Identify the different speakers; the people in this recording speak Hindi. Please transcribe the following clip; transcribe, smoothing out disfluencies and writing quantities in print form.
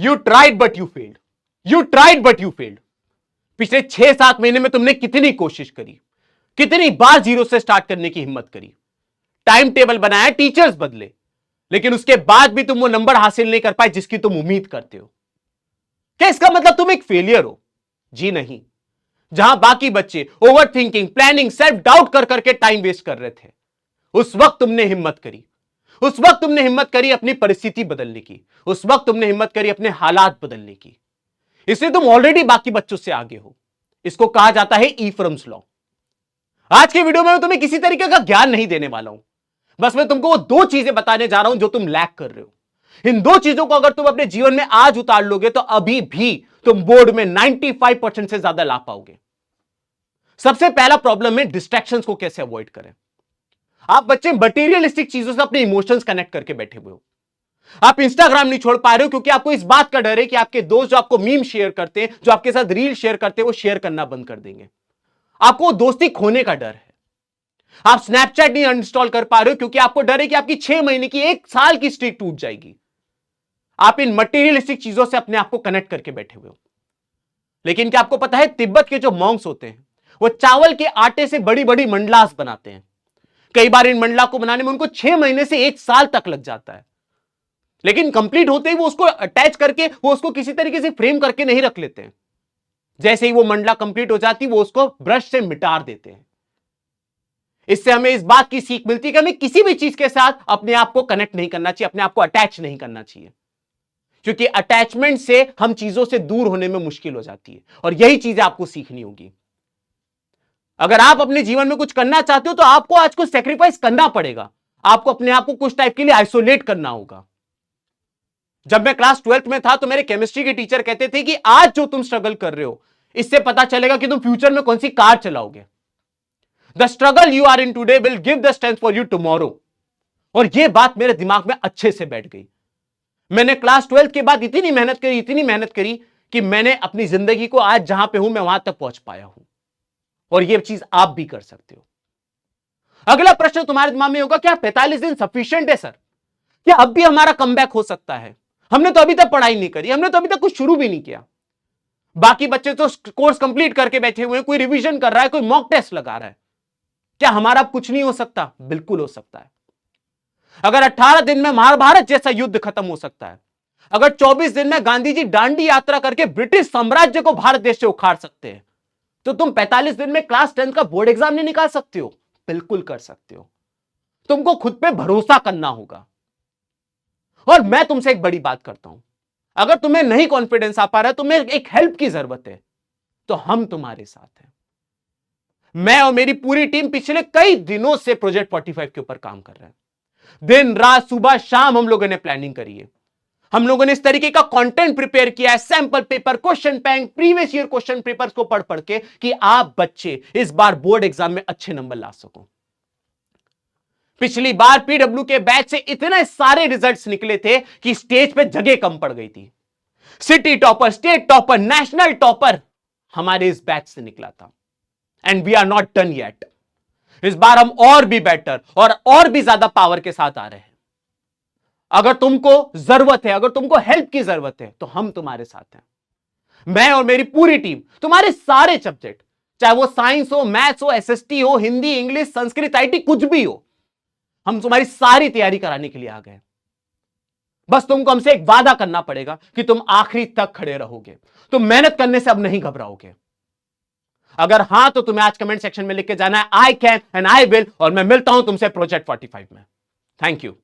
Speaker 1: You tried but you failed, you tried but you failed. पिछले 6-7 महीने में तुमने कितनी कोशिश करी, कितनी बार जीरो से स्टार्ट करने की हिम्मत करी, टाइम टेबल बनाया, टीचर्स बदले, लेकिन उसके बाद भी तुम वो नंबर हासिल नहीं कर पाए जिसकी तुम उम्मीद करते हो। क्या इसका मतलब तुम एक फेलियर हो? जी नहीं। जहां बाकी बच्चे over thinking, planning, self doubt कर करके टाइम वेस्ट कर रहे थे, उस वक्त तुमने हिम्मत करी। उस वक्त तुमने हिम्मत करी अपनी परिस्थिति बदलने की, उस वक्त तुमने हिम्मत करी अपने हालात बदलने की, इसलिए तुम ऑलरेडी बाकी बच्चों से आगे हो। इसको कहा जाता है ईफ्रम्स लॉ। आज के वीडियो में मैं तुम्हें किसी तरीके का ज्ञान नहीं देने वाला हूं, बस मैं तुमको वो 2 चीजें बताने जा रहा हूं जो तुम लैक कर रहे हो। इन 2 चीजों को अगर तुम अपने जीवन में आज उतार लोगे तो अभी भी तुम बोर्ड में 95% से ज्यादा ला पाओगे। सबसे पहला प्रॉब्लम है डिस्ट्रैक्शंस को कैसे अवॉइड करें। आप बच्चे मटेरियलिस्टिक चीजों से अपने इमोशंस कनेक्ट करके बैठे हुए हो। आप इंस्टाग्राम नहीं छोड़ पा रहे हो क्योंकि आपको इस बात का डर है कि आपके दोस्त जो आपको मीम शेयर करते हैं, जो आपके साथ रील शेयर करते हैं, वो शेयर करना बंद कर देंगे। आपको दोस्ती खोने का डर है। आप स्नैपचैट नहीं अनइंस्टॉल कर पा रहे हो क्योंकि आपको डर है कि आपकी 6 महीने की, 1 साल की स्ट्रीक टूट जाएगी। आप इन मटेरियलिस्टिक चीजों से अपने आप को कनेक्ट करके बैठे हुए हो। लेकिन क्या आपको पता है, तिब्बत के जो मॉन्क्स होते हैं वो चावल के आटे से बड़ी बड़ी मंडलास बनाते हैं। कई बार इन मंडला को बनाने में उनको 6 महीने से 1 साल तक लग जाता है, लेकिन कंप्लीट होते ही वो उसको अटैच करके, वो उसको किसी तरीके से फ्रेम करके नहीं रख लेते हैं। जैसे ही वो मंडला कंप्लीट हो जाती वो उसको ब्रश से मिटा देते हैं। इससे हमें इस बात की सीख मिलती है कि हमें किसी भी चीज के साथ अपने आप को कनेक्ट नहीं करना चाहिए, अपने आप को अटैच नहीं करना चाहिए, क्योंकि अटैचमेंट से हम चीजों से दूर होने में मुश्किल हो जाती है। और यही चीजें आपको सीखनी होगी। अगर आप अपने जीवन में कुछ करना चाहते हो तो आपको आज कुछ सेक्रीफाइस करना पड़ेगा। आपको अपने आप को कुछ टाइप के लिए आइसोलेट करना होगा। जब मैं क्लास 12th में था तो मेरे केमिस्ट्री के टीचर कहते थे कि आज जो तुम स्ट्रगल कर रहे हो, इससे पता चलेगा कि तुम फ्यूचर में कौन सी कार चलाओगे। The struggle you are in today will give the strength for you tomorrow. और यह बात मेरे दिमाग में अच्छे से बैठ गई। मैंने क्लास 12th के बाद इतनी मेहनत करी कि मैंने अपनी जिंदगी को आज जहां पे हूं मैं वहां तक पहुंच पाया हूं। और यह चीज आप भी कर सकते हो। अगला प्रश्न तुम्हारे दिमाग में होगा, क्या 45 दिन सफिशिएंट है सर? क्या अब भी हमारा कमबैक हो सकता है? हमने तो अभी तक पढ़ाई नहीं करी, हमने तो अभी तक कुछ शुरू भी नहीं किया। बाकी बच्चे तो कोर्स कंप्लीट करके बैठे हुए हैं, कोई रिवीजन कर रहा है, कोई मॉक टेस्ट लगा रहा है। क्या हमारा कुछ नहीं हो सकता? बिल्कुल हो सकता है। अगर 18 दिन में महाभारत जैसा युद्ध खत्म हो सकता है, अगर 24 दिन में गांधी जी दांडी यात्रा करके ब्रिटिश साम्राज्य को भारत देश से उखाड़ सकते हैं, तो तुम 45 दिन में क्लास 10 का बोर्ड एग्जाम नहीं निकाल सकते हो? बिल्कुल कर सकते हो। तुमको खुद पे भरोसा करना होगा। और मैं तुमसे एक बड़ी बात करता हूं, अगर तुम्हें नहीं कॉन्फिडेंस आ पा रहा है, तुम्हें एक हेल्प की जरूरत है, तो हम तुम्हारे साथ हैं। मैं और मेरी पूरी टीम पिछले कई दिनों से प्रोजेक्ट 45 के ऊपर काम कर रहे हैं। दिन रात सुबह शाम हम लोगों ने प्लानिंग करी है। हम लोगों ने इस तरीके का कंटेंट प्रिपेयर किया है, sample paper, question bank, previous year question papers को पढ़ के, कि आप बच्चे इस बार बोर्ड एग्जाम में अच्छे नंबर ला सको। पिछली बार पीडब्ल्यू के बैच से इतने सारे रिजल्ट्स निकले थे कि स्टेज पे जगह कम पड़ गई थी। City topper, state topper, national topper हमारे इस बैच से निकला था। And we are not done yet. इस बार हम और भी बेटर और भी ज्यादा पावर के साथ आ रहे हैं। अगर तुमको जरूरत है, अगर तुमको हेल्प की जरूरत है, तो हम तुम्हारे साथ हैं। मैं और मेरी पूरी टीम तुम्हारे सारे सब्जेक्ट, चाहे वो साइंस हो, मैथ्स हो, एसएसटी हो, हिंदी, इंग्लिश, संस्कृत, आईटी, कुछ भी हो, हम तुम्हारी सारी तैयारी कराने के लिए आ गए। बस तुमको हमसे एक वादा करना पड़ेगा कि तुम आखिरी तक खड़े रहोगे, तुम मेहनत करने से अब नहीं घबराओगे। अगर हां तो तुम्हें आज कमेंट सेक्शन में लिख के जाना है, I can and I will, और मैं मिलता हूं तुमसे प्रोजेक्ट 45 में। Thank you.